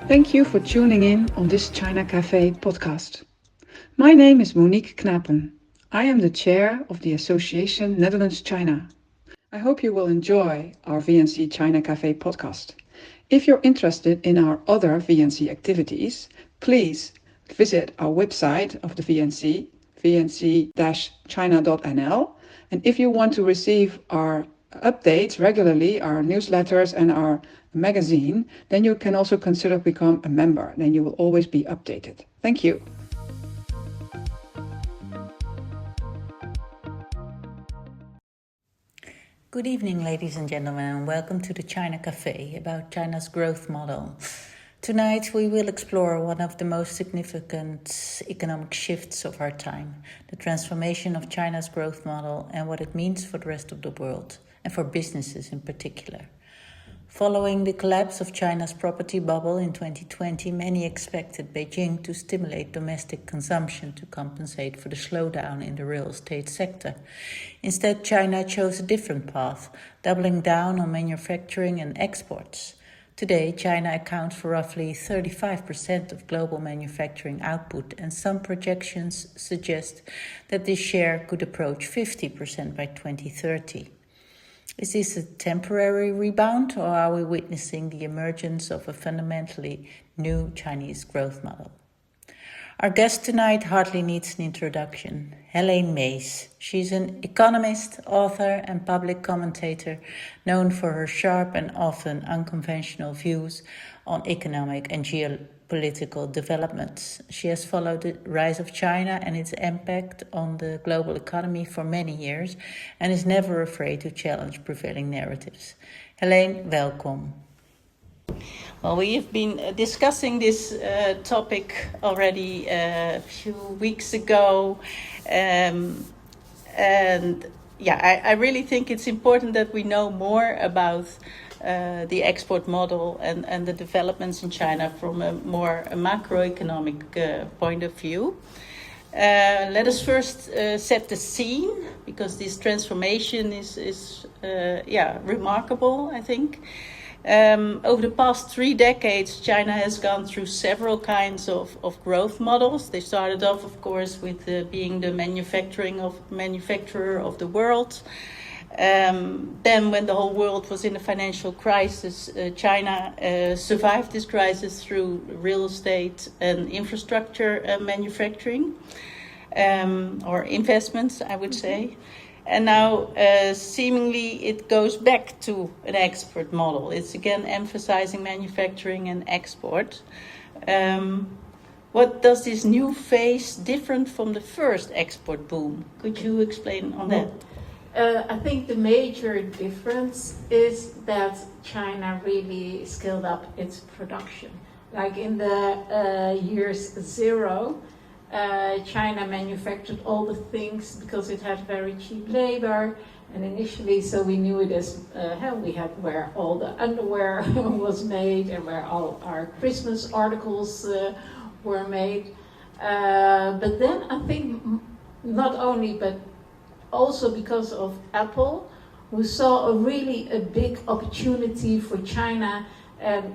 Thank you for tuning in on this China Café podcast. My name is Monique Knapen. I am the chair of the Association Netherlands-China. I hope you will enjoy our VNC China Café podcast. If you're interested in our other VNC activities, please visit our website of the VNC, vnc-china.nl. And if you want to receive our updates regularly, our newsletters and our magazine, then you can also consider become a member. Then you will always be updated. Thank you. Good evening, ladies and gentlemen, and welcome to the China Café about China's growth model. Tonight we will explore one of the most significant economic shifts of our time, the transformation of China's growth model and what it means for the rest of the world, and for businesses in particular. Following the collapse of China's property bubble in 2020, many expected Beijing to stimulate domestic consumption to compensate for the slowdown in the real estate sector. Instead, China chose a different path, doubling down on manufacturing and exports. Today, China accounts for roughly 35% of global manufacturing output, and some projections suggest that this share could approach 50% by 2030. Is this a temporary rebound, or are we witnessing the emergence of a fundamentally new Chinese growth model? Our guest tonight hardly needs an introduction. Helene Mees. She's an economist, author, and public commentator known for her sharp and often unconventional views on economic and geopolitical developments. She has followed the rise of China and its impact on the global economy for many years and is never afraid to challenge prevailing narratives. Helene, welcome. Well, we have been discussing this topic already a few weeks ago. I really think it's important that we know more about the export model and the developments in China from a more macroeconomic point of view. Let us first set the scene, because this transformation is remarkable, I think. Over the past 3 decades, China has gone through several kinds of growth models. They started off, of course, with being the manufacturer of the world. Then, when the whole world was in a financial crisis, China survived this crisis through real estate and infrastructure manufacturing, or investments, I would say. And now, seemingly, it goes back to an export model. It's again emphasizing manufacturing and export. What does this new phase different from the first export boom? Could you explain on that? I think the major difference is that China really scaled up its production. Like in the years zero, China manufactured all the things because it had very cheap labor, and initially, so we knew it as we had where all the underwear was made and where all our Christmas articles were made. But then I think not only, but also because of Apple, who saw a big opportunity for China, and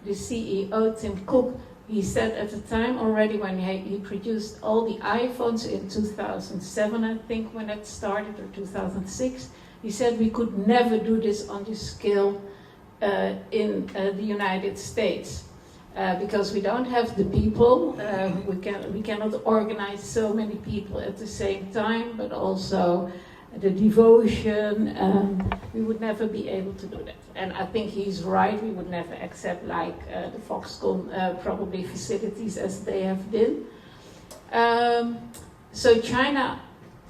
the CEO Tim Cook, he said at the time already when he produced all the iPhones in 2007, I think, when it started, or 2006, he said we could never do this on this scale in the United States. Because we don't have the people, we cannot organize so many people at the same time, but also the devotion, we would never be able to do that. And I think he's right, we would never accept the Foxconn probably facilities as they have been. So China,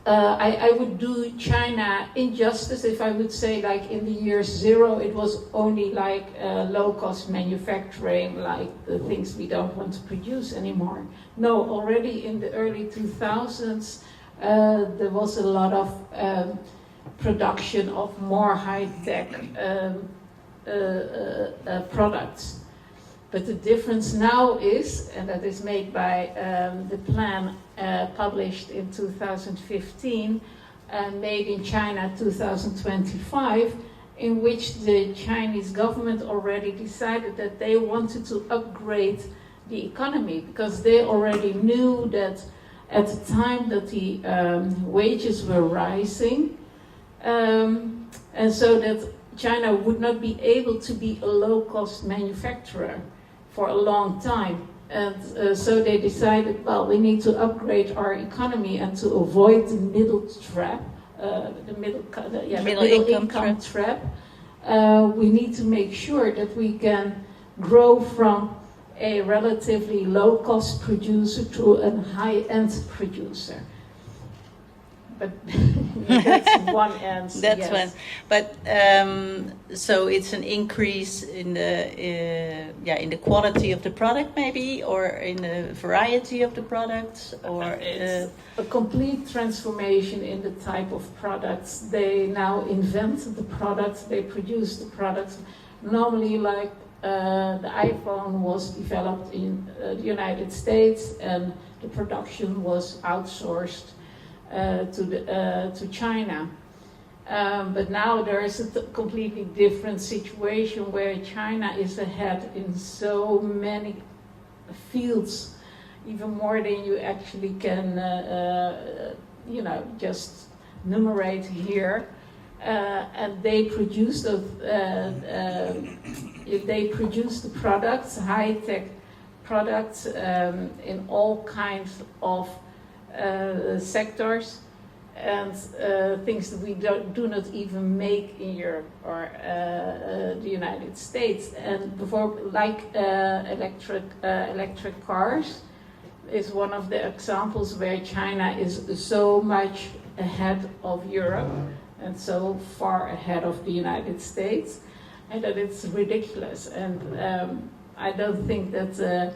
I would do China injustice if I would say, like, in the year zero it was only like low-cost manufacturing, like the things we don't want to produce anymore. No, already in the early 2000s there was a lot of production of more high-tech products. But the difference now is, and that is made by the plan published in 2015, Made in China 2025, in which the Chinese government already decided that they wanted to upgrade the economy, because they already knew that at the time that the wages were rising, and so that China would not be able to be a low-cost manufacturer for a long time. And so they decided, well, we need to upgrade our economy, and to avoid the middle trap, the middle income trap, we need to make sure that we can grow from a relatively low-cost producer to a high-end producer. But that's one answer. That's yes. one. But so it's an increase in the quality of the product, maybe, or in the variety of the products, or it's a complete transformation in the type of products. They now invent the products, they produce the products. Normally, like the iPhone was developed in the United States, and the production was outsourced to China. But now there is a completely different situation where China is ahead in so many fields, even more than you actually can, just numerate here. And they produce the products, high-tech products, in all kinds of sectors, and things that we do not even make in Europe or the United States. And before, like electric cars is one of the examples where China is so much ahead of Europe and so far ahead of the United States, and that it's ridiculous. And I don't think that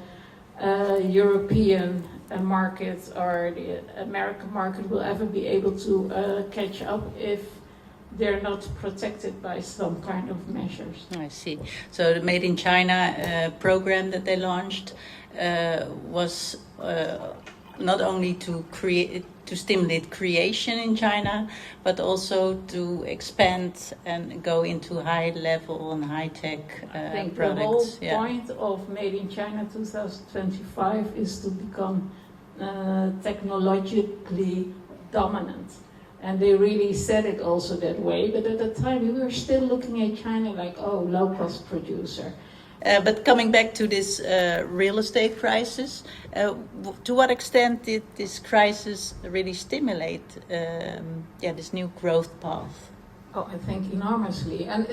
European market or the American market will ever be able to catch up if they're not protected by some kind of measures. I see. So the Made in China program that they launched was not only to stimulate creation in China, but also to expand and go into high level and high tech I think products. The whole point of Made in China 2025 is to become technologically dominant. And they really said it also that way, but at the time we were still looking at China like, oh, low-cost producer. But coming back to this real estate crisis, to what extent did this crisis really stimulate this new growth path? Oh, I think enormously. And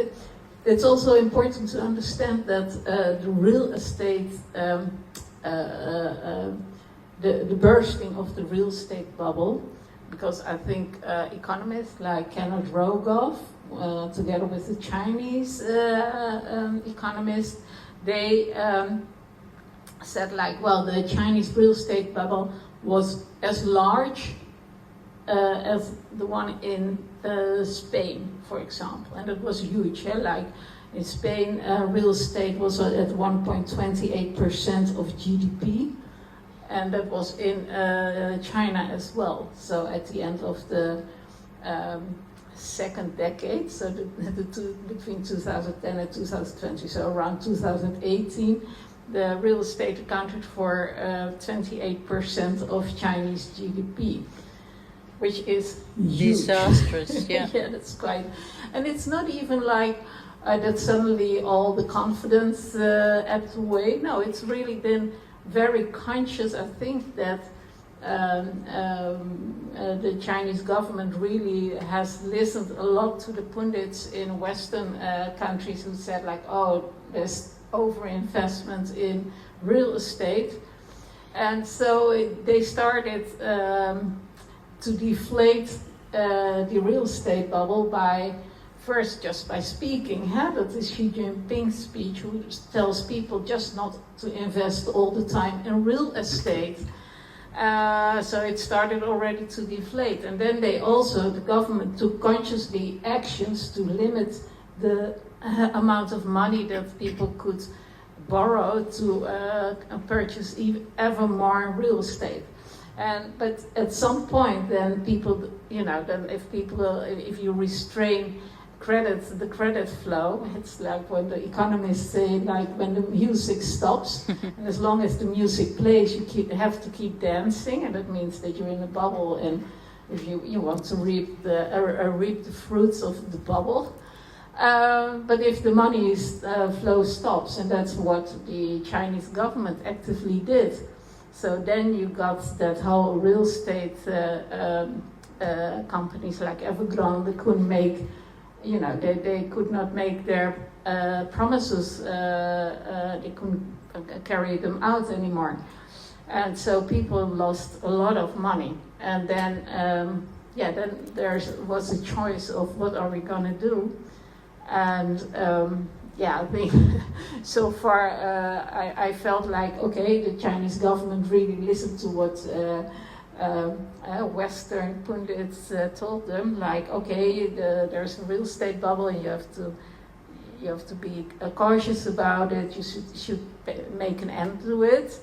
it's also important to understand that the real estate, the bursting of the real estate bubble, because I think economists like Kenneth Rogoff, together with the Chinese economists, they said like, well, the Chinese real estate bubble was as large as the one in Spain, for example, and it was huge. Like in Spain, real estate was at 1.28% of GDP, and that was in China as well. So at the end of the second decade, so between 2010 and 2020, so around 2018, the real estate accounted for 28% of Chinese GDP, which is huge. Disastrous, yeah. Yeah, that's quite, and it's not even like that suddenly all the confidence ebbed away. No, it's really been very conscious. I think that the Chinese government really has listened a lot to the pundits in Western countries who said like, oh, there's overinvestment in real estate. And so they started to deflate the real estate bubble by first just by speaking. That is Xi Jinping's speech, who tells people just not to invest all the time in real estate. So it started already to deflate. And then the government took consciously actions to limit the amount of money that people could borrow to purchase ever more real estate. But at some point, then people, if you restrain the credit flow. It's like when the economists say, like when the music stops, and as long as the music plays, you have to keep dancing, and that means that you're in a bubble, and if you want to reap the fruits of the bubble. But if the money flow stops, and that's what the Chinese government actively did, so then you got that whole real estate companies like Evergrande, they couldn't make, they could not make their promises, they couldn't carry them out anymore. And so people lost a lot of money. And then, then there was a choice of what are we gonna do? And I think so far I felt like, okay, the Chinese government really listened to what Western pundits told them, like, okay, there's a real estate bubble, and you have to be cautious about it. You should make an end to it.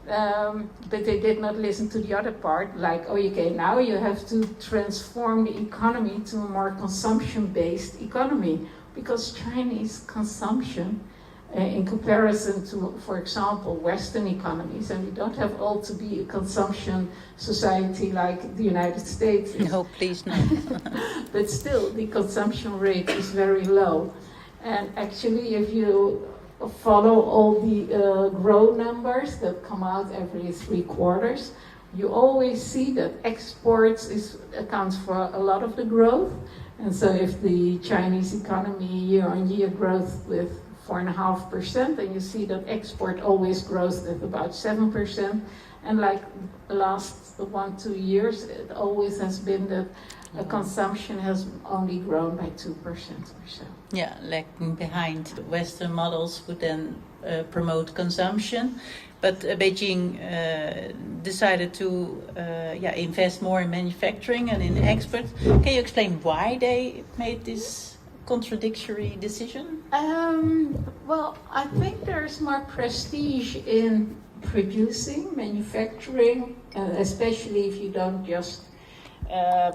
But they did not listen to the other part, like, oh, okay, now you have to transform the economy to a more consumption-based economy, because Chinese consumption, in comparison to, for example, Western economies, and we don't have all to be a consumption society like the United States is. No, please no. But still, the consumption rate is very low. And actually, if you follow all the growth numbers that come out every 3 quarters, you always see that exports accounts for a lot of the growth. And so if the Chinese economy year-on-year growth with 4.5%, then you see that export always grows at about 7%. And like the last 1-2 years, it always has been that consumption has only grown by 2% or so. Yeah, lagging behind. Western models would then promote consumption, but Beijing decided to invest more in manufacturing and in export. Can you explain why they made this contradictory decision? Well, I think there's more prestige in producing, manufacturing, especially if you don't just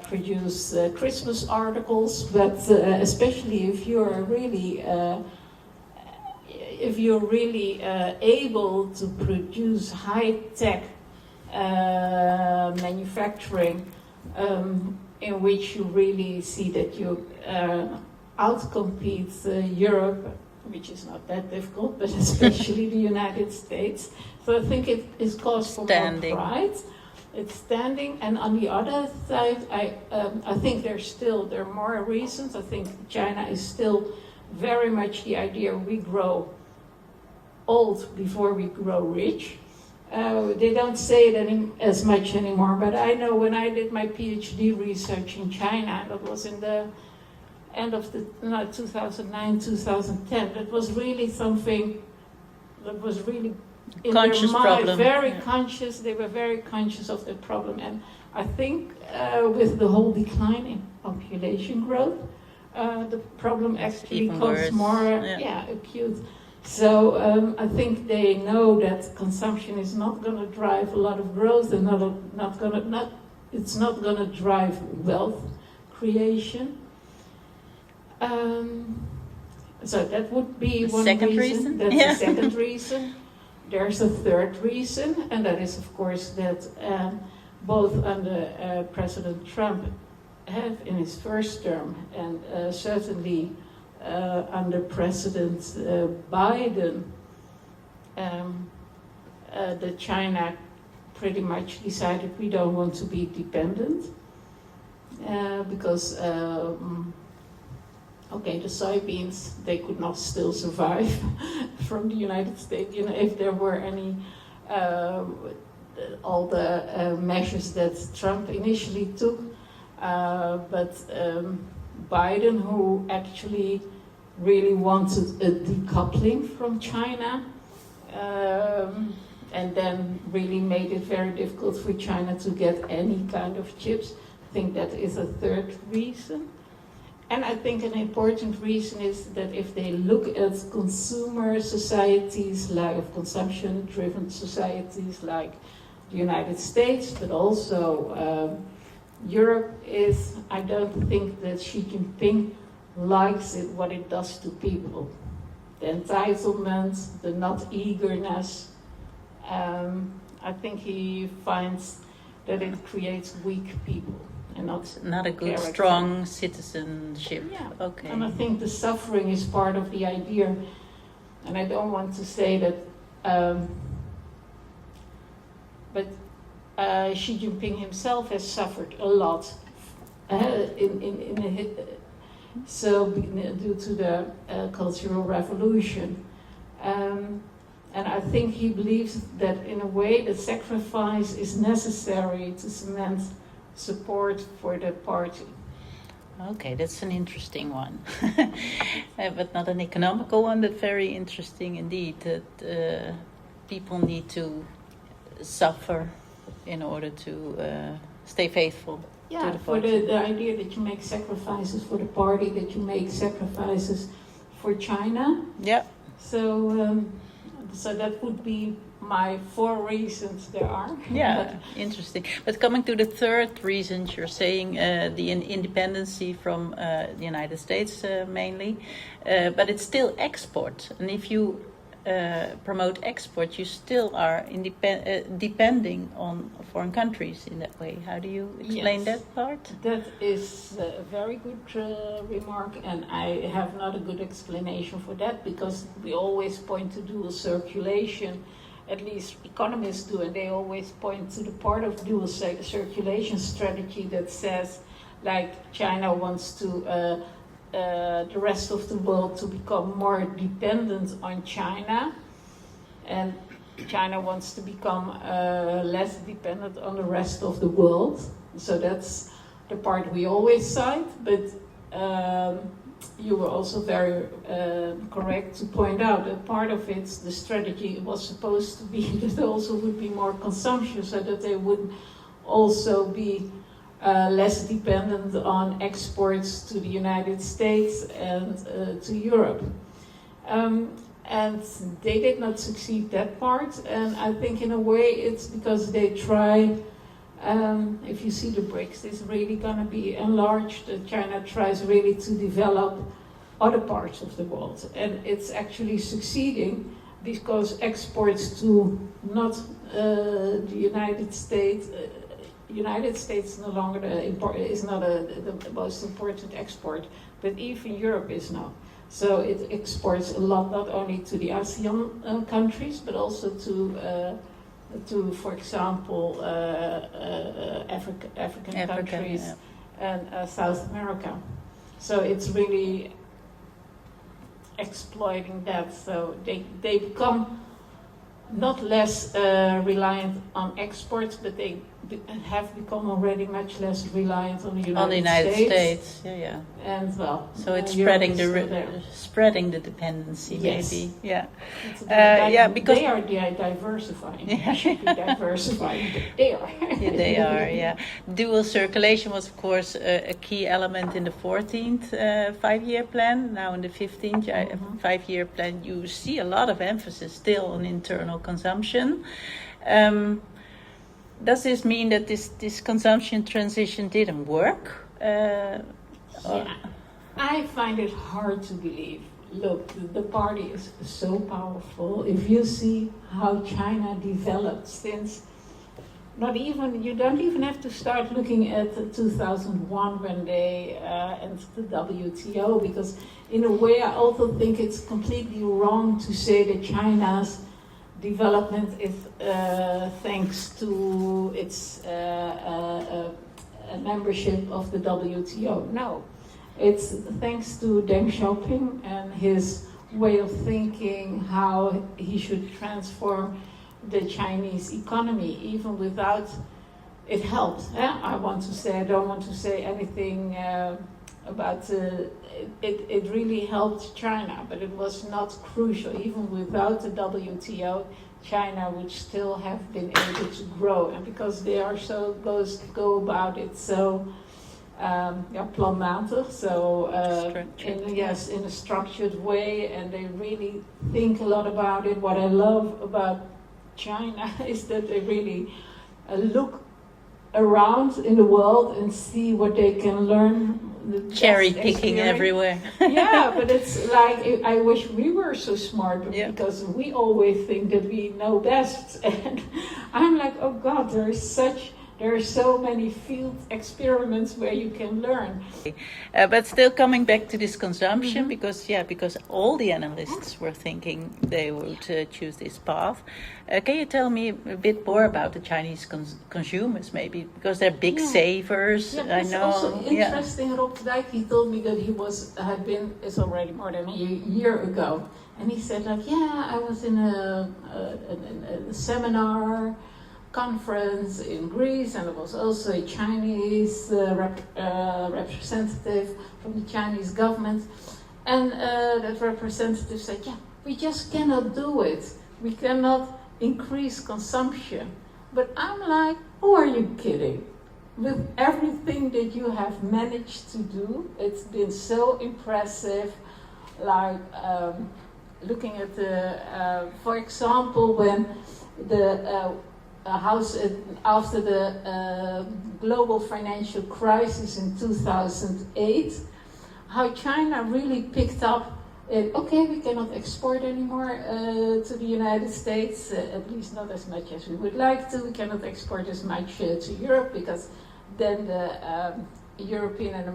produce Christmas articles, but especially if you're really able to produce high-tech manufacturing, in which you really see that you outcompete Europe, which is not that difficult, but especially the United States. So I think it is cause for more pride. It's standing, and on the other side, I think there are more reasons. I think China is still very much the idea we grow old before we grow rich. They don't say it as much anymore, but I know when I did my PhD research in China, that was in the end of 2009, 2010, that was really something that was really in conscious their mind, problem. Conscious. They were very conscious of the problem, and I think with the whole decline in population growth, the problem actually becomes more acute. So I think they know that consumption is not going to drive a lot of growth, and it's not going to drive wealth creation. So that would be one reason. That's the second reason. There's a third reason, and that is, of course, that both under President Trump in his first term, and certainly under President Biden, that China pretty much decided we don't want to be dependent, because the soybeans, they could not still survive from the United States, if there were any, all the measures that Trump initially took. But Biden, who actually really wanted a decoupling from China, and then really made it very difficult for China to get any kind of chips. I think that is a third reason. And I think an important reason is that if they look at consumer societies, like consumption-driven societies like the United States, but also Europe, I don't think that Xi Jinping likes it, what it does to people. The entitlement, the not eagerness. I think he finds that it creates weak people and not a good, character. strong citizenship. Yeah. Okay. And I think the suffering is part of the idea. And I don't want to say that, but Xi Jinping himself has suffered a lot due to the Cultural Revolution. And I think he believes that in a way the sacrifice is necessary to cement support for the party. Okay, that's an interesting one. But not an economical one, but very interesting indeed, that people need to suffer in order to stay faithful to the For party. the idea that you make sacrifices for the party, that you make sacrifices for China. Yeah. So that would be my 4 reasons there are. Yeah, interesting. But coming to the third reason, you're saying the independency from the United States mainly, but it's still export. And if you promote export, you still are depending on foreign countries in that way. How do you explain that part? That is a very good remark, and I have not a good explanation for that, because we always point to dual circulation. At least economists do, and they always point to the part of dual circulation strategy that says, like, China wants to the rest of the world to become more dependent on China, and China wants to become less dependent on the rest of the world. So that's the part we always cite, but you were also very correct to point out that part of it, the strategy was supposed to be that there also would be more consumption, so that they would also be less dependent on exports to the United States and to Europe. And they did not succeed that part, and I think in a way it's because they try, if you see the BRICS, it's really going to be enlarged. China tries really to develop other parts of the world, and it's actually succeeding because exports to not the United States. United States no longer is not the most important export, but even Europe is now. So it exports a lot, not only to the ASEAN countries, but also to, for example, African countries, yeah, and South America. So it's really exploiting that. So they become not less reliant on exports, but they have become already much less reliant on the United States. Yeah. And well, so it's spreading the dependency, yes, maybe. Yeah. Because they are diversifying. They should be diversifying. They are. Yeah, they are. Yeah. Dual circulation was, of course, a key element in the 14th 5-year plan. Now in the 15th 5-year plan, you see a lot of emphasis still on internal consumption. Does this mean that this consumption transition didn't work? Yeah, I find it hard to believe. Look, the party is so powerful. If you see how China developed since, you don't even have to start looking at 2001 when they entered the WTO, because in a way I also think it's completely wrong to say that China's development is thanks to its membership of the WTO. No, it's thanks to Deng Xiaoping and his way of thinking how he should transform the Chinese economy. Even without it helped. I don't want to say anything about it really helped China, but it was not crucial. Even without the WTO, China would still have been able to grow, and because they are go about it so planmatig, so in a structured way, and they really think a lot about it. What I love about China is that they really look around in the world and see what they can learn the Cherry best picking experience. everywhere. Yeah, but it's like I wish we were so smart Yeah. because we always think that we know best, and I'm like, oh God, there are so many field experiments where you can learn. But still coming back to this consumption, because all the analysts were thinking they would choose this path. Can you tell me a bit more about the Chinese consumers, maybe because they're big savers? Yeah, I it's know. also interesting. Rob Dijk, he told me that he had been. It's already more than a year ago, and he said like, yeah, I was in a seminar conference in Greece, and there was also a Chinese representative from the Chinese government, and that representative said, yeah, we just cannot do it. We cannot increase consumption. But I'm like, who are you kidding? With everything that you have managed to do, it's been so impressive. Like looking at for example, when the house after the global financial crisis in 2008, how China really picked up. Okay, we cannot export anymore to the United States, at least not as much as we would like to. We cannot export as much to Europe because then the European and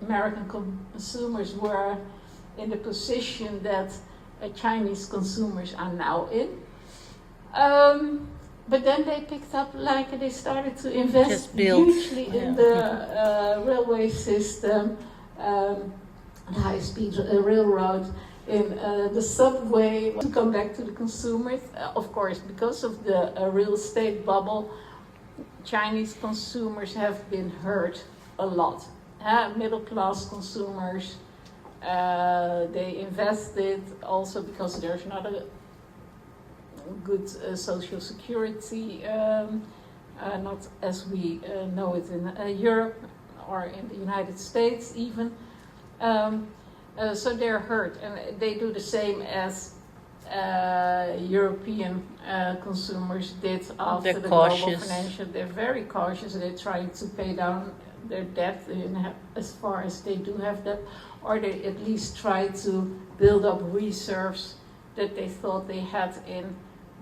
American consumers were in the position that Chinese consumers are now in. But then they picked up, like they started to invest hugely in the railway system, the high-speed railroad, in the subway. To come back to the consumers, of course, because of the real estate bubble, Chinese consumers have been hurt a lot. Middle-class consumers, they invested also because there's not a good social security, not as we know it in Europe or in the United States even. So they're hurt, and they do the same as European consumers did after the global financial. They're very cautious. They're trying to pay down their debt as far as they do have debt, or they at least try to build up reserves that they thought they had in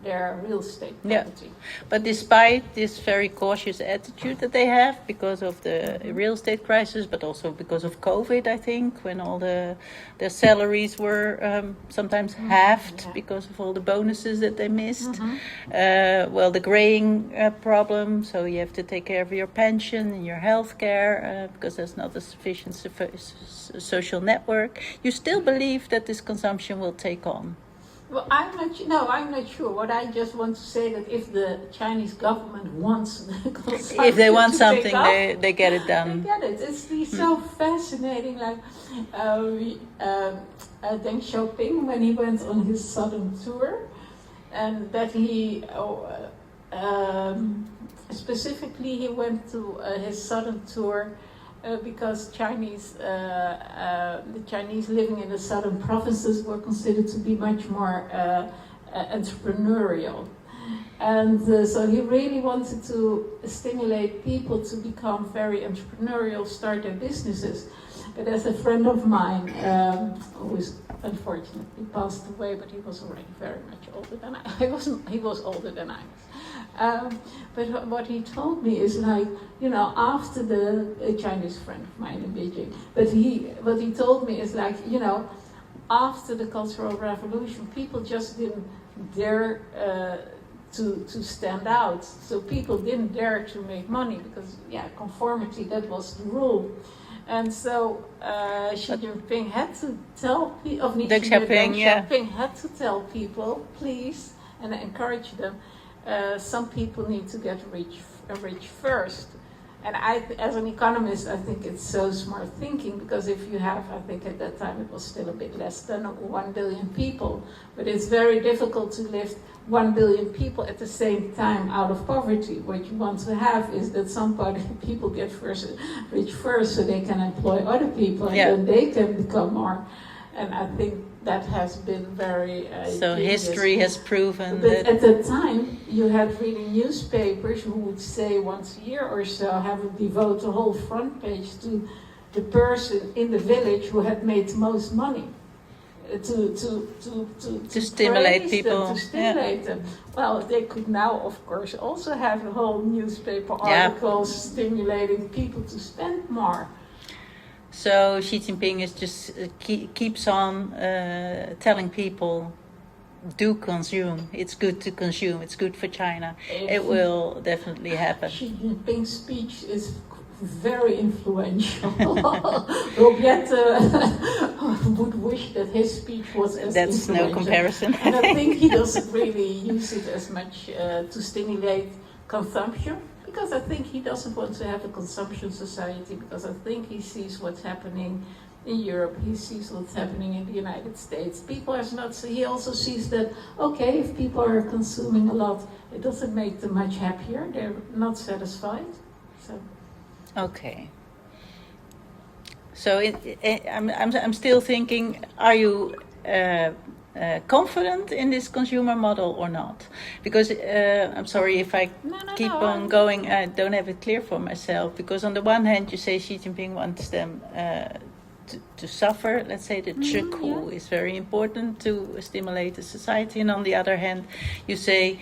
their real estate property. Yeah. But despite this very cautious attitude that they have because of the real estate crisis, but also because of COVID, I think, when all their salaries were sometimes halved because of all the bonuses that they missed. Well, the graying problem, so you have to take care of your pension and your health care because there's not a sufficient social network. You still believe that this consumption will take on? Well, I'm not sure. What I just want to say that if the Chinese government wants the consumption if they want to something, take off, they get it done. They get it. It's so fascinating. Like Deng Xiaoping, when he went on his southern tour, and that he specifically he went to his southern tour. Because the Chinese living in the southern provinces were considered to be much more entrepreneurial. And so he really wanted to stimulate people to become very entrepreneurial, start their businesses. But as a friend of mine, who is unfortunately passed away, but he was already very much older than I he was older than I was. But what he told me is like, after a Chinese friend of mine in Beijing, what he told me is like, after the Cultural Revolution, people just didn't dare to stand out. So people didn't dare to make money because, conformity, that was the rule. And so Xi Jinping had to tell people, Deng Xiaoping had to tell people, please, and encourage them, some people need to get rich first. And as an economist, I think it's so smart thinking, because if you have, I think at that time it was still a bit less than 1 billion people, but it's very difficult to lift 1 billion people at the same time out of poverty. What you want to have is that people get rich first so they can employ other people, and then they can become more. And I think that has been very so genius. History has proven but that at the time you had really newspapers who would say once a year or so devote a whole front page to the person in the village who had made the most money. To stimulate praise people. them, to stimulate them. Well, they could now, of course, also have a whole newspaper Yeah. articles stimulating people to spend more. So Xi Jinping is just keeps on telling people, do consume. It's good to consume. It's good for China. It will definitely happen. Xi Jinping's speech is very influential. Robiette would wish that his speech was as That's influential. no comparison. And I think he doesn't really use it as much to stimulate consumption, because I think he doesn't want to have a consumption society, because I think he sees what's happening in Europe, he sees what's happening in the United States. People are not, so he also sees that, okay, if people are consuming a lot, it doesn't make them much happier, they're not satisfied. So. Okay. So I'm still thinking, are you confident in this consumer model or not? Because I'm sorry if I keep on going, I don't have it clear for myself. Because on the one hand, you say Xi Jinping wants them to suffer. Let's say the chiku is very important to stimulate the society, and on the other hand, you say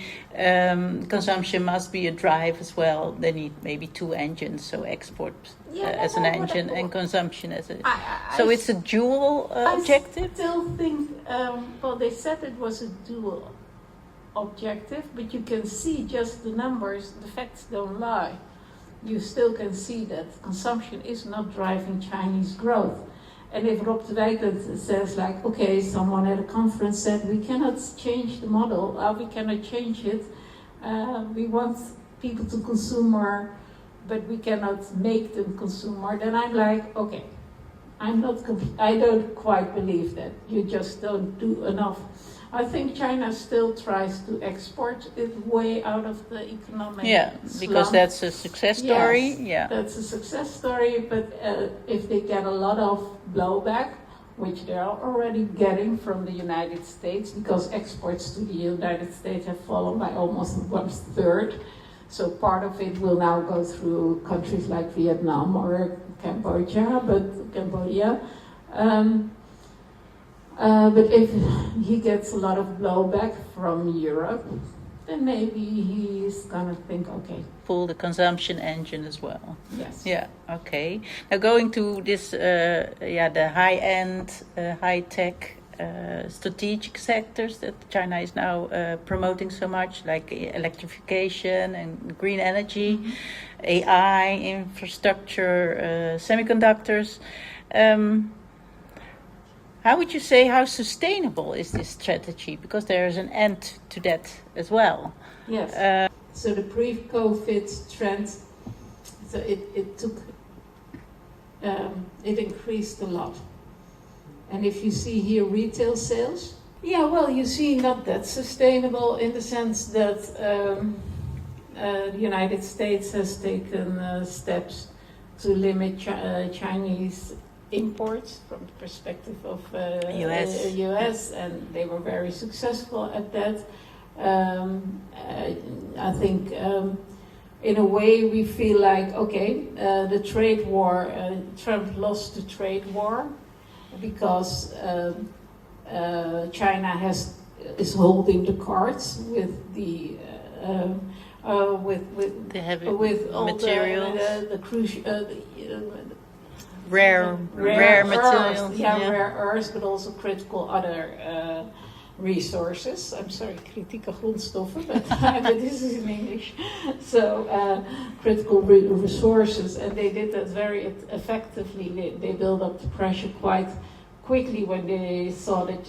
consumption must be a drive as well. They need maybe two engines, so export as an engine and consumption as a. So it's a dual objective. I still think. Well, they said it was a dual objective, but you can see just the numbers. The facts don't lie. You still can see that consumption is not driving Chinese growth. And if Rob de Wijk says like, okay, someone at a conference said we cannot change the model, we cannot change it, we want people to consume more, but we cannot make them consume more, then I'm like, okay, I don't quite believe that. You just don't do enough. I think China still tries to export its way out of the economic because slump. that's a success story. Yes, yeah, that's a success story. But if they get a lot of blowback, which they are already getting from the United States, because exports to the United States have fallen by almost 1/3. So part of it will now go through countries like Vietnam or Cambodia. But if he gets a lot of blowback from Europe, then maybe he's gonna think, okay. Pull the consumption engine as well. Yes. Yeah. Okay. Now going to this, the high-end, high-tech, strategic sectors that China is now promoting so much, like electrification and green energy, AI, infrastructure, semiconductors. How would you say, how sustainable is this strategy? Because there is an end to that as well. Yes. So the pre-COVID trend, so it increased a lot. And if you see here retail sales, you see not that sustainable in the sense that the United States has taken steps to limit Chinese imports from the perspective of US, and they were very successful at that. I think in a way we feel like, okay, the trade war, Trump lost the trade war because China is holding the cards with the heavy with all materials, the crucial. Rare materials. Earth, rare earths, but also critical other resources. I'm sorry, kritieke grondstoffen, but this is in English. So critical resources, and they did that very effectively. They built up the pressure quite quickly when they saw that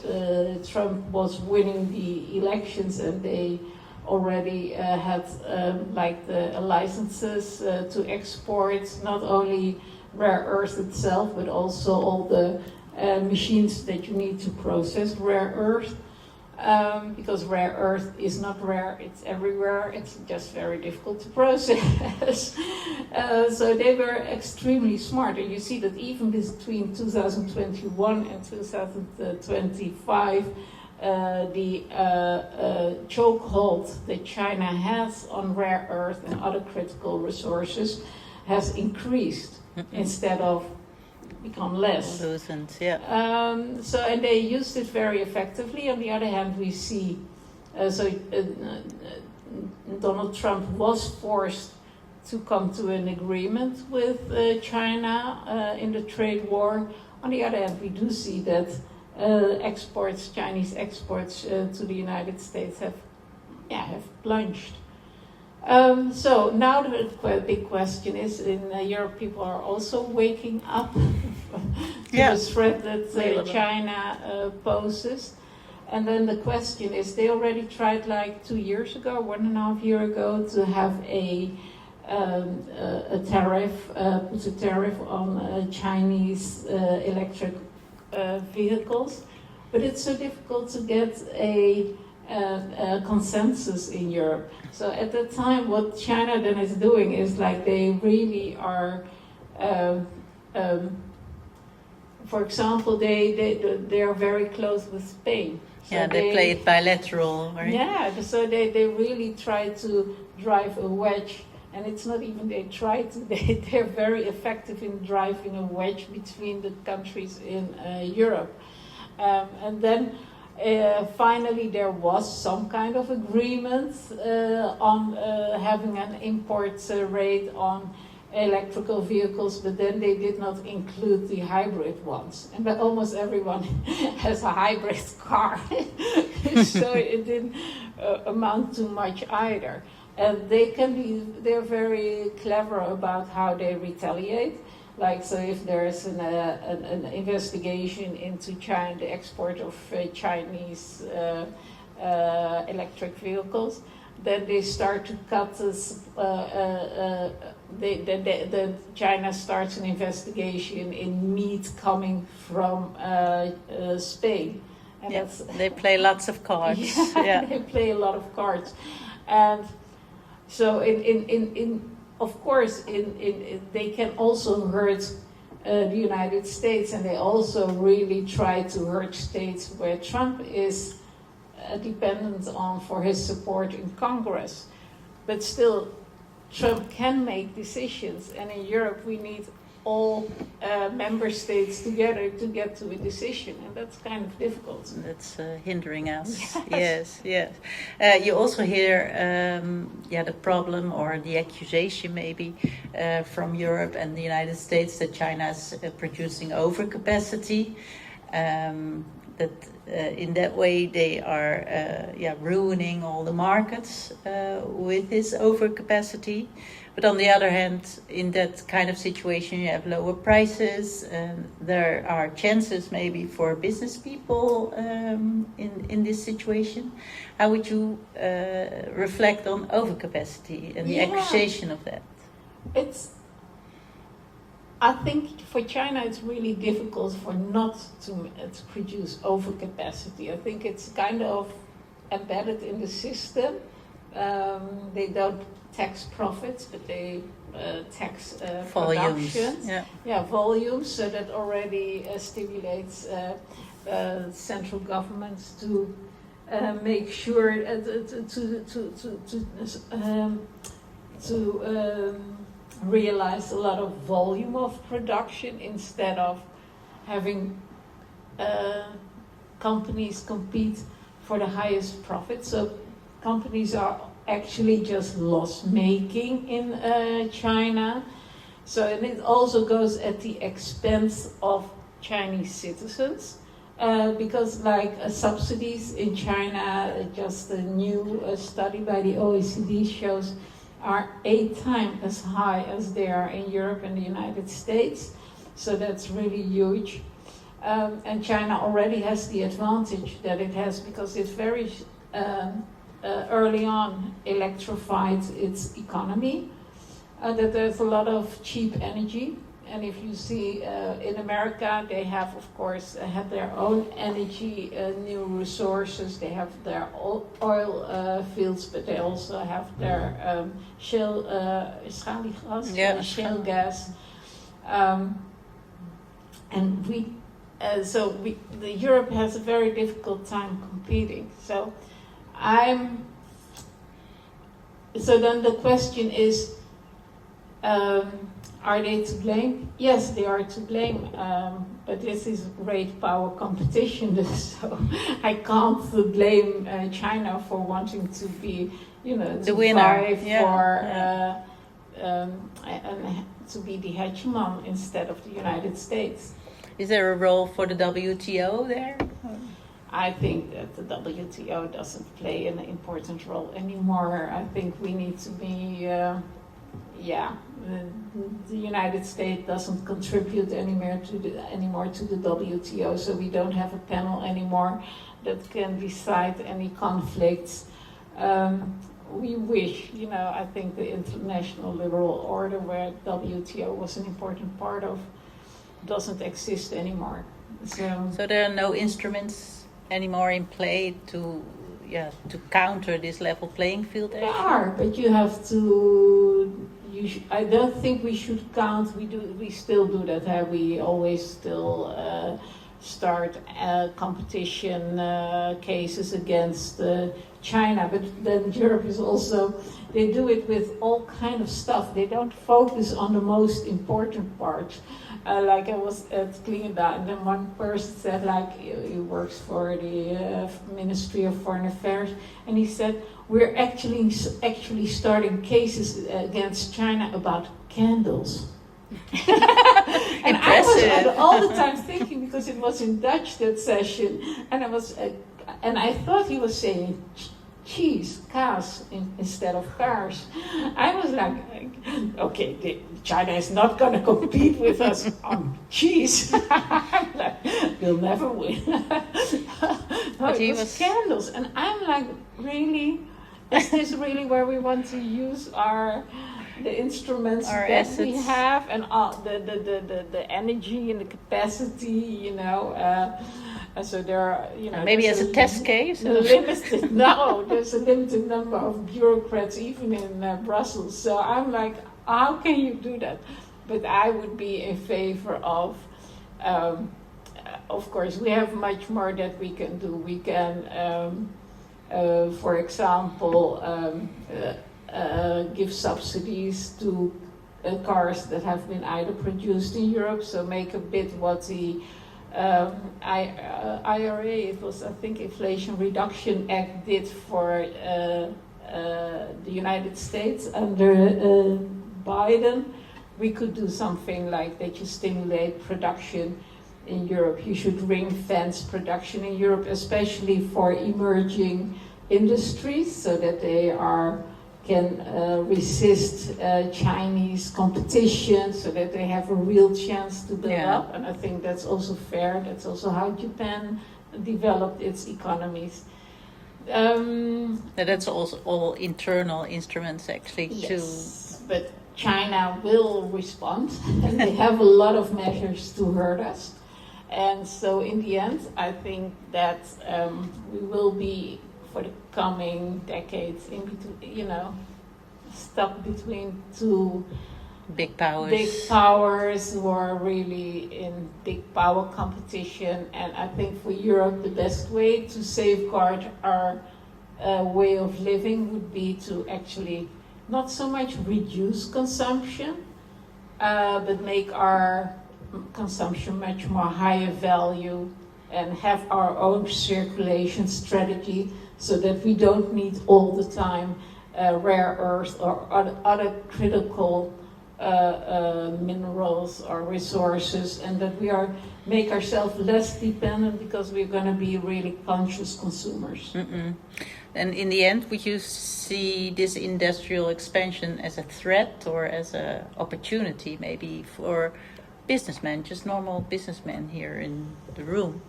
Trump was winning the elections, and they already had the licenses to export not only rare earth itself, but also all the machines that you need to process rare earth, because rare earth is not rare, it's everywhere, it's just very difficult to process. So they were extremely smart, and you see that even between 2021 and 2025, the chokehold that China has on rare earth and other critical resources has increased instead of become less. Loosened, yeah. So, and they used it very effectively. On the other hand, we see, Donald Trump was forced to come to an agreement with China in the trade war. On the other hand, we do see that Chinese exports to the United States have plunged. So now the big question is, in Europe, people are also waking up to the threat that China poses. And then the question is, they already tried like 2 years ago, 1.5 years ago, to have a tariff, put a tariff on Chinese electric vehicles. But it's so difficult to get a consensus in Europe. So at that time, what China then is doing is like they really are, for example, they are very close with Spain. So they play it bilateral, right? Yeah, so they really try to drive a wedge, and it's not even they try to, they're very effective in driving a wedge between the countries in Europe. And then finally there was some kind of agreement on having an import rate on electrical vehicles, but then they did not include the hybrid ones. And but almost everyone has a hybrid car, so it didn't amount to much either. And they're very clever about how they retaliate. Like, so if there's an investigation into China, the export of Chinese electric vehicles, then they start to cut this. China starts an investigation in meat coming from Spain, and they play lots of cards. They play a lot of cards, and so of course they can also hurt the United States, and they also really try to hurt states where Trump is dependent on for his support in Congress. But still, Trump can make decisions, and in Europe we need all member states together to get to a decision, and that's kind of difficult. That's hindering us. Yes. You also hear the problem or the accusation maybe from Europe and the United States that China is producing overcapacity. That in that way they are ruining all the markets with this overcapacity. But on the other hand, in that kind of situation, you have lower prices, and there are chances maybe for business people in this situation. How would you reflect on overcapacity and the accusation of that? I think for China it's really difficult for not to produce overcapacity. I think it's kind of embedded in the system. They don't tax profits, but they tax production. Volumes. So that already stimulates central governments to make sure to realize a lot of volume of production instead of having companies compete for the highest profit. So companies are actually just loss-making in China. So, and it also goes at the expense of Chinese citizens. Because subsidies in China, just a new study by the OECD shows are 8 times as high as they are in Europe and the United States. So that's really huge. And China already has the advantage that it has, because it's very early on electrified its economy, that there's a lot of cheap energy. And if you see in America, they have, of course, have their own energy, new resources. They have their oil fields, but they also have their shale gas. And Europe has a very difficult time competing. So then the question is, Are they to blame? Yes, they are to blame. But this is great power competition, so I can't blame China for wanting to be, The to winner, vie yeah, for yeah. and to be the hegemon instead of the United States. Is there a role for the WTO there? I think that the WTO doesn't play an important role anymore. I think we need to be, the United States doesn't contribute anymore to the WTO, so we don't have a panel anymore that can decide any conflicts. We wish, I think the international liberal order, where WTO was an important part of, doesn't exist anymore. So there are no instruments anymore in play to counter this level playing field. There are, but you have to. I don't think we should count. We still do that. We always still start competition cases against China. But then Europe is also. They do it with all kind of stuff. They don't focus on the most important part. Like I was at Klingenda, and then one person said, he works for the Ministry of Foreign Affairs, and he said, we're actually starting cases against China about candles. And I was all the time thinking, because it was in Dutch, that session, and I thought he was saying cheese, kaas, instead of cars. I was like, okay, China is not going to compete with us on cheese. We'll never win. It was candles. And I'm like, really? Is this really where we want to use the instruments our that assets we have, and the energy and the capacity, so there are, maybe as a test case. There's a limited number of bureaucrats even in Brussels. So I'm like, how can you do that? But I would be in favor of course, we have much more that we can do. We can, for example, give subsidies to cars that have been either produced in Europe, so make a bit what the IRA, it was, I think, Inflation Reduction Act did for the United States under Biden. We could do something like that. You stimulate production in Europe. You should ring fence production in Europe, especially for emerging industries, so that they can resist Chinese competition, so that they have a real chance to build up. And I think that's also fair. That's also how Japan developed its economies. That's also all internal instruments, actually. Yes, but China will respond, and they have a lot of measures to hurt us. And so in the end, I think that we will be, for the coming decades, in between, stuck between two big powers who are really in big power competition. And I think for Europe, the best way to safeguard our way of living would be to actually not so much reduce consumption, but make our consumption much more higher value, and have our own circulation strategy, so that we don't need all the time rare earth or other critical minerals or resources, and that we make ourselves less dependent, because we're going to be really conscious consumers. And in the end, would you see this industrial expansion as a threat or as an opportunity, maybe for businessmen, just normal businessmen here in the room?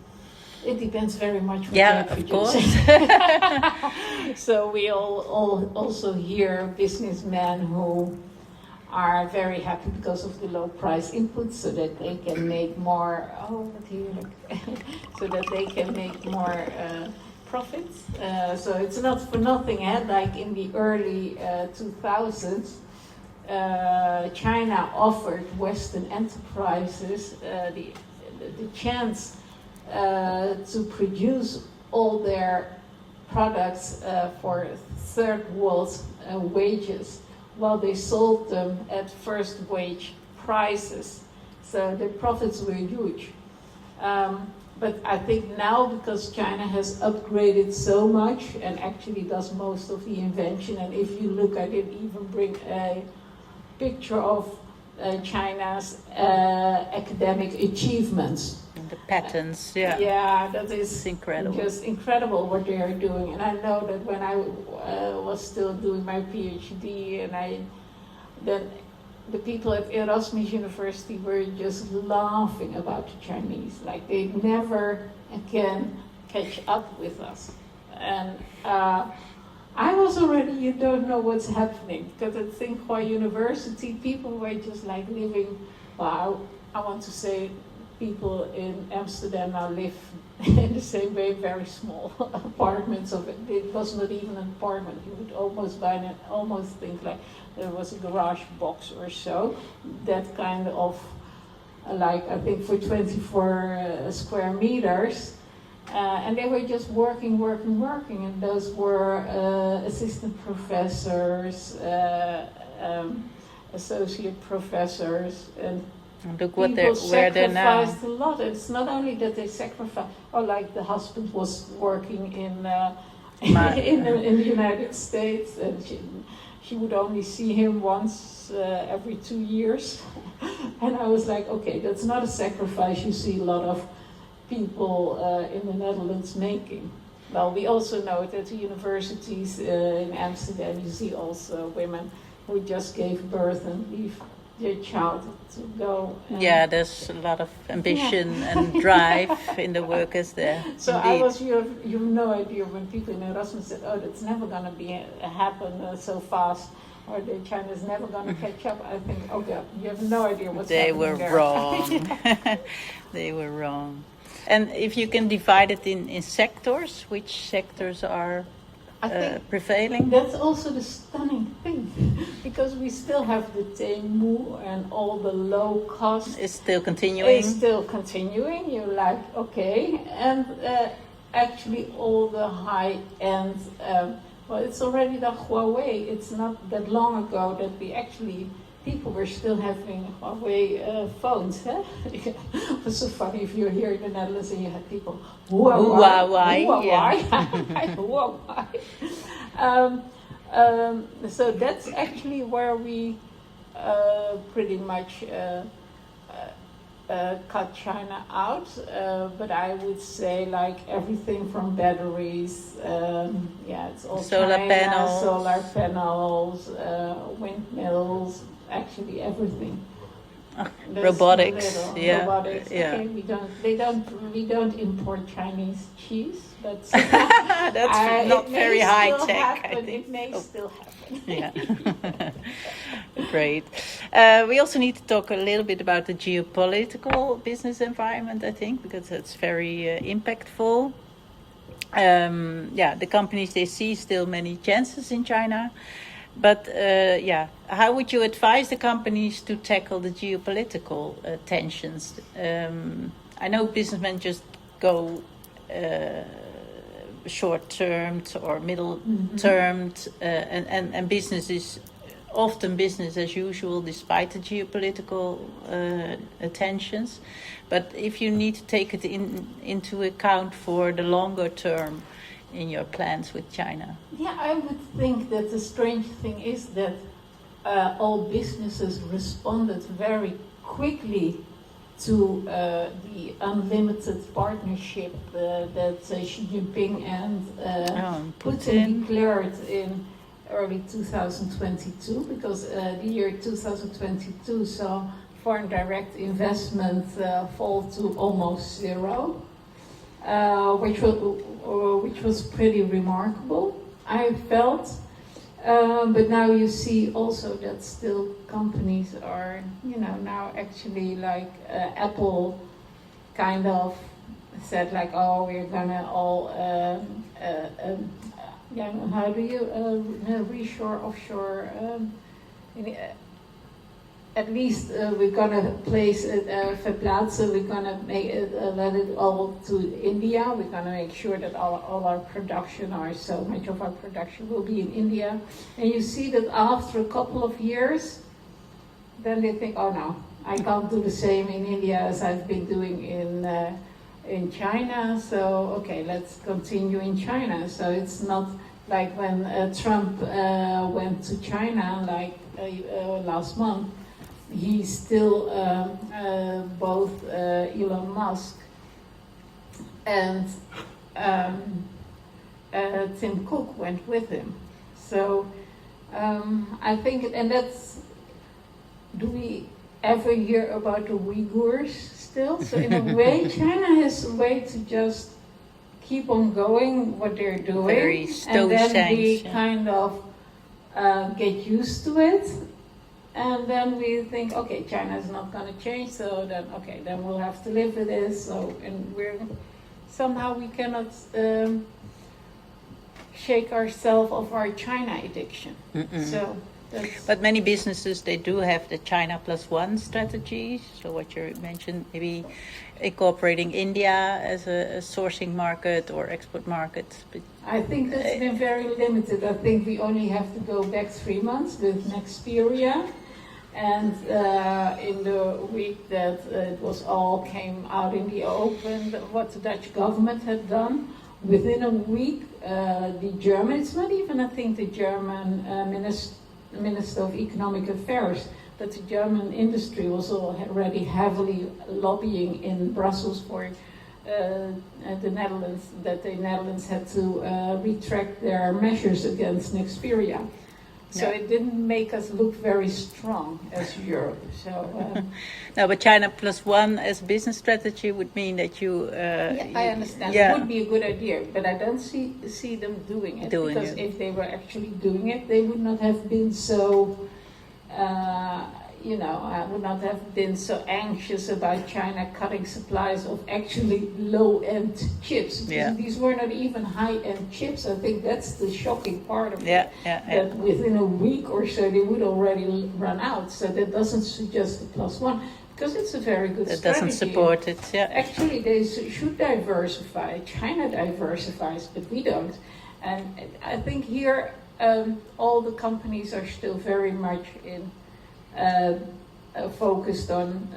It depends very much what they're producing. Of course. So we all also hear businessmen who are very happy because of the low price inputs, so that they can make more. So that they can make more profits. So it's not for nothing. Like in the early 2000s. China offered Western enterprises the chance to produce all their products for third world wages, well, they sold them at first wage prices, so the profits were huge. But I think now, because China has upgraded so much and actually does most of the invention, and if you look, I did even bring a picture of China's academic achievements. And the patents, yeah. Yeah, that is It's incredible. just incredible what they are doing. And I know that when I was still doing my PhD, and then the people at Erasmus University were just laughing about the Chinese, like they never can catch up with us. And I was already, you don't know what's happening, because at Tsinghua University, people were just like living, well, I want to say people in Amsterdam now live in the same way, very small apartments of it. It was not even an apartment. You would almost think like there was a garage box or so. That kind of, like I think for 24 square meters. And they were just working, and those were assistant professors, associate professors, and look people where they're now. sacrificed a lot. It's not only that they sacrificed, or like the husband was working in in the United States, and she would only see him once every 2 years, and I was like, okay, that's not a sacrifice you see a lot of people in the Netherlands making. Well, we also know that the universities in Amsterdam, you see also women who just gave birth and leave their child to go. Yeah, there's a lot of ambition and drive in the workers there. So Indeed. you have no idea when people in Erasmus said, oh, that's never going to happen so fast, or the China's never going to catch up. I think, oh God, you have no idea what's They happening were there. wrong. They were wrong. And if you can divide it in sectors, which sectors are I think prevailing? that's also the stunning thing, because we still have the Temu and all the low cost. It's still continuing. It's still continuing. You're like, okay, and actually all the high end. Well, it's already the Huawei. It's not that long ago that people were still having Huawei phones. Huh? It was so funny if you're here in the Netherlands and you had people Huawei. So that's actually where we pretty much cut China out. But I would say like everything from batteries, it's all Solar China, panels. solar panels, windmills. Actually, everything. There's Robotics, yeah. Robotics. Yeah. Okay, we don't import Chinese cheese, but That's not it may very high still tech, I happen. think. It may still happen. Yeah. Great. We also need to talk a little bit about the geopolitical business environment, I think, because it's very impactful. The companies, they see still many chances in China. But how would you advise the companies to tackle the geopolitical tensions? I know businessmen just go short-termed or middle-termed, and business is often business as usual despite the geopolitical tensions. But if you need to take it into account for the longer term in your plans with China? Yeah, I would think that the strange thing is that all businesses responded very quickly to the unlimited partnership that Xi Jinping and Putin declared in early 2022, because the year 2022 saw foreign direct investment fall to almost zero. Which was pretty remarkable, I felt. But now you see also that still companies are, now actually like Apple kind of said like, oh, we're gonna all, how do you reshore, offshore? at least we're gonna place it verplaatsen. We're gonna make it, let it all to India. We're gonna make sure that all our production, or so much of our production, will be in India. And you see that after a couple of years, then they think, oh no, I can't do the same in India as I've been doing in China. So okay, let's continue in China. So it's not like when Trump went to China, like last month. He still, both Elon Musk and Tim Cook went with him. So I think, and that's, do we ever hear about the Uyghurs still? So in a way, China has a way to just keep on going what they're doing. Very and then stoic, we yeah. kind of get used to it. And then we think, okay, China is not going to change, so then, okay, then we'll have to live with this. So, and somehow we cannot shake ourselves of our China addiction. So that's, But many businesses, they do have the China plus one strategy. So what you mentioned, maybe incorporating India as a sourcing market or export market. But I think that's been very limited. I think we only have to go back 3 months with Nexperia. And in the week that it was all came out in the open, what the Dutch government had done, within a week, the German, it's not even, I think, the German Minister of Economic Affairs, but the German industry was already heavily lobbying in Brussels for the Netherlands, that the Netherlands had to retract their measures against Nexperia. So it didn't make us look very strong as Europe. So no, but China plus one as business strategy would mean that you. I understand. Yeah. It would be a good idea, but I don't see them doing it. Because if they were actually doing it, they would not have been so. I would not have been so anxious about China cutting supplies of actually low-end chips. Yeah. These were not even high-end chips. I think that's the shocking part of it. Yeah. That within a week or so they would already run out. So that doesn't suggest the plus one, because it's a very good strategy. That doesn't support it, yeah. Actually, they should diversify. China diversifies, but we don't. And I think here all the companies are still very much in focused on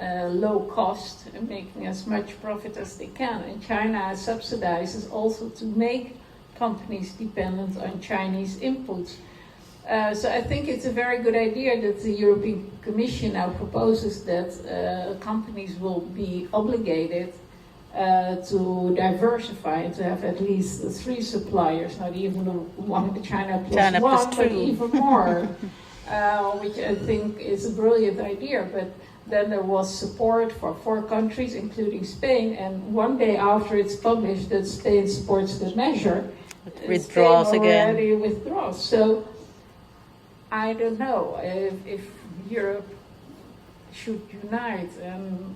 low cost and making as much profit as they can. And China subsidizes also to make companies dependent on Chinese inputs. So I think it's a very good idea that the European Commission now proposes that companies will be obligated to diversify and to have at least 3 suppliers, not even the China plus one, but even more. Which I think is a brilliant idea, but then there was support for 4 countries, including Spain, and one day after it's published that Spain supports the measure, withdraws Spain again. already withdraws. So I don't know if Europe should unite and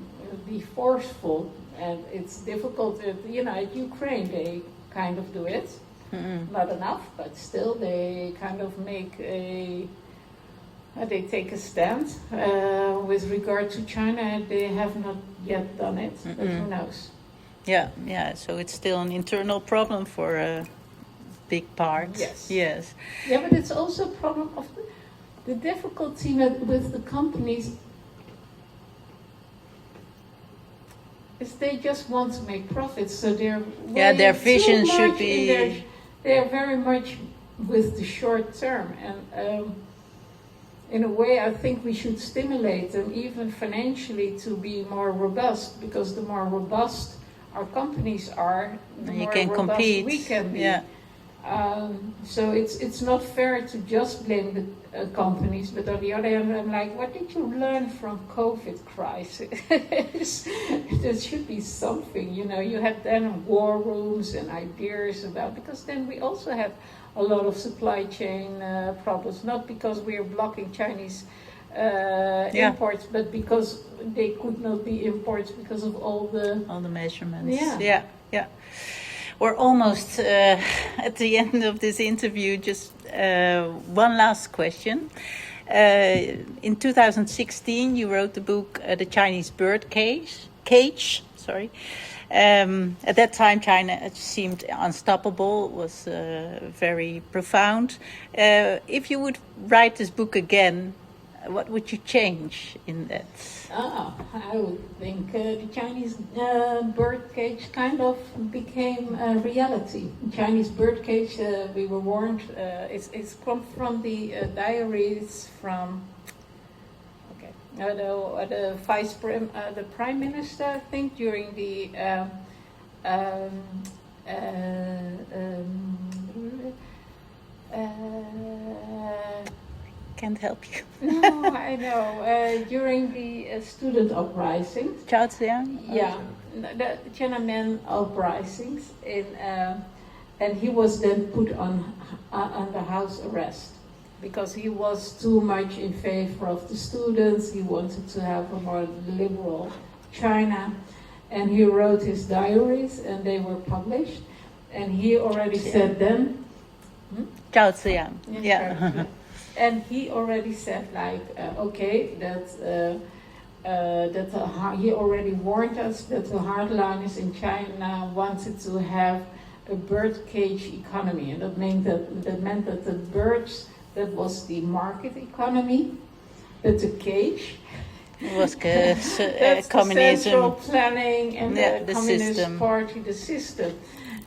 be forceful, and it's difficult. At Ukraine they kind of do it, not enough, but still they kind of make they take a stand with regard to China. They have not yet done it, but who knows? Yeah. So it's still an internal problem for a big part. Yes. Yeah, but it's also a problem of the difficulty with the companies is they just want to make profits. So their vision should be. They're very much with the short term, and in a way, I think we should stimulate them, even financially, to be more robust, because the more robust our companies are, the more robust compete. We can be. Yeah. So it's not fair to just blame the companies, but on the other hand, I'm like, what did you learn from COVID crisis? There should be something, you had then war rooms and ideas about, because then we also have a lot of supply chain problems, not because we are blocking Chinese imports, but because they could not be imports because of all the measurements. Yeah. We're almost at the end of this interview. Just one last question. In 2016, you wrote the book The Chinese Bird Cage. Sorry. At that time, China seemed unstoppable, was very profound. If you would write this book again, what would you change in that? I would think the Chinese birdcage kind of became a reality. Chinese birdcage, we were warned, it's come from the diaries from the prime minister, I think, during the Can't help you. no, I know. During the student uprisings. Chao Ziyang? Yeah, the Tiananmen uprisings, and he was then put on under house arrest because he was too much in favor of the students. He wanted to have a more liberal China, and he wrote his diaries, and they were published. And he already said then. Chao Ziyang. Yeah. And he already said, like, he already warned us that the hardliners in China wanted to have a birdcage economy, and that meant that the birds, that was the market economy, that the cage was that's communism, the central planning, and the Communist system. Party, the system.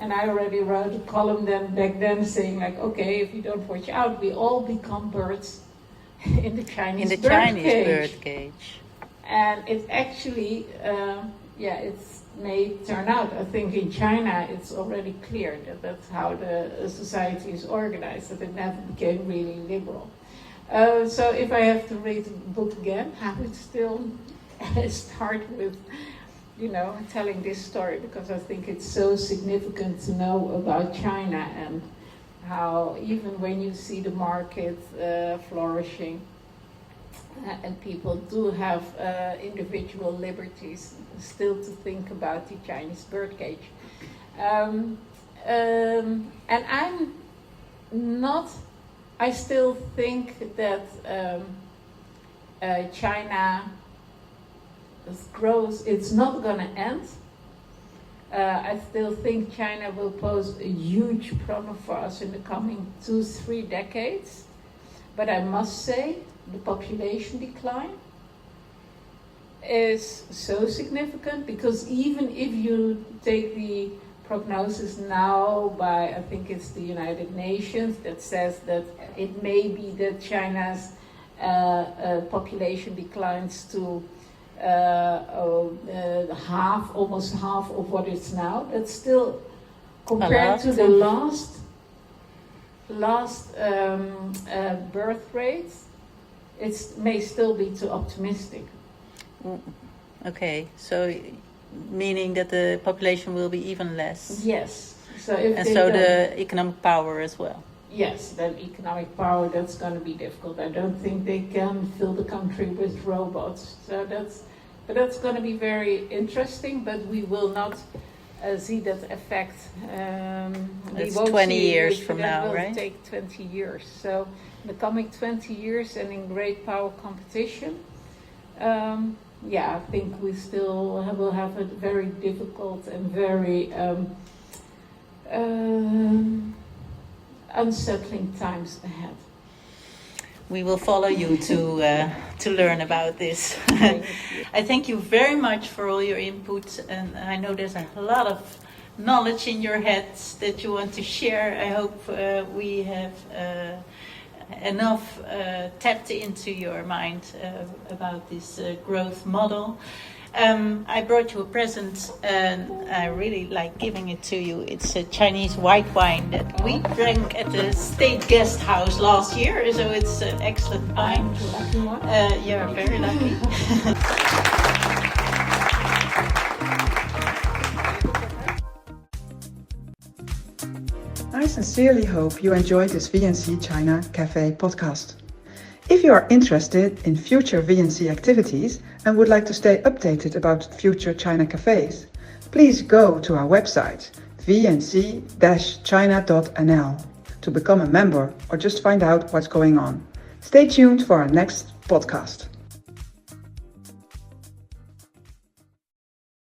And I already wrote a column back then saying, like, okay, if you don't watch out, we all become birds in the Chinese bird cage. And it actually, it may turn out. I think in China it's already clear that that's how the society is organized, that it never became really liberal. So if I have to read the book again, I would still start with telling this story, because I think it's so significant to know about China and how even when you see the market flourishing and people do have individual liberties, still to think about the Chinese birdcage. And I still think that China growth, it's not going to end. I still think China will pose a huge problem for us in the coming 2-3 decades. But I must say, the population decline is so significant, because even if you take the prognosis now by, I think it's the United Nations, that says that it may be that China's population declines to almost half of what it's now. That's still, compared to the last birth rates, it may still be too optimistic. Okay, so meaning that the population will be even less. Yes. So the economic power as well. Yes, then economic power, that's going to be difficult. I don't think they can fill the country with robots. So that's going to be very interesting, but we will not see that effect. It's 20 years from now, right? It will take 20 years. So in the coming 20 years and in great power competition, I think we still will have a very difficult and very unsettling times ahead. We will follow you to learn about this. I thank you very much for all your input, and I know there's a lot of knowledge in your heads that you want to share. I hope we have enough tapped into your mind about this growth model. I brought you a present, and I really like giving it to you. It's a Chinese white wine that we drank at the State Guest House last year, so it's an excellent wine. You're very lucky. I sincerely hope you enjoyed this VNC China Café podcast. If you are interested in future VNC activities and would like to stay updated about future China cafes, please go to our website vnc-china.nl to become a member or just find out what's going on. Stay tuned for our next podcast.